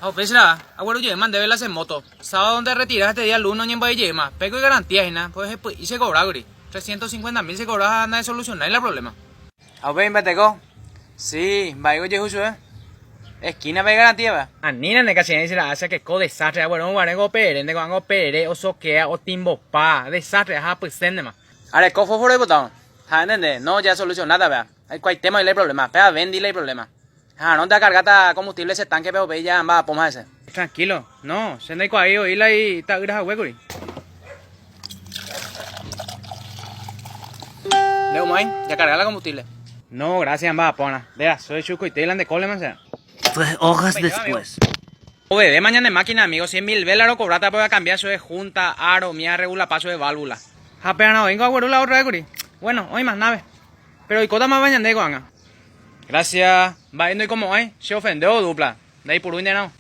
Oh, pesra, agüero yo man debe la moto. Sábado donde retiras este día el 1 en Valle más. Pego y garantía y nada. Pues y se cobra, guri. 350.000 se cobra nada de solucionar el problema. A ver, inventego. Sí, vaya oye justo, esquina ve garantía va. Anina ne casi dice la hace que co desastre, bueno, guarengo pere, ne guango pere, o soquea o timbo pa, desastre, ajá, pues sende más. Are co foforo de botón. Ja, entende, no ya solucionada, vea. Hay cual tema y el problema, pega vendile el problema. Ah, no te cargata combustible ese tanque, pero ve ya va, poma ese. Tranquilo, no, se ne ahí oíla y ta graja huecuri. Leo mai, ya carga la combustible. No, gracias, va, pona. Vea, soy Chuco y Tailand de Coleman, sea. 3 horas después. Oye, de mañana de máquina, amigo, 100.000 velas lo cobrata para cambiar eso de junta, aro, mía, regula, paso de válvula. Ja, pero no, vengo a guardar la otra de curi. Bueno, hoy más nave. Pero y cota más bañan de guanga. Gracias. Va yendo y como hay, se ofendió dupla. De ahí por un no.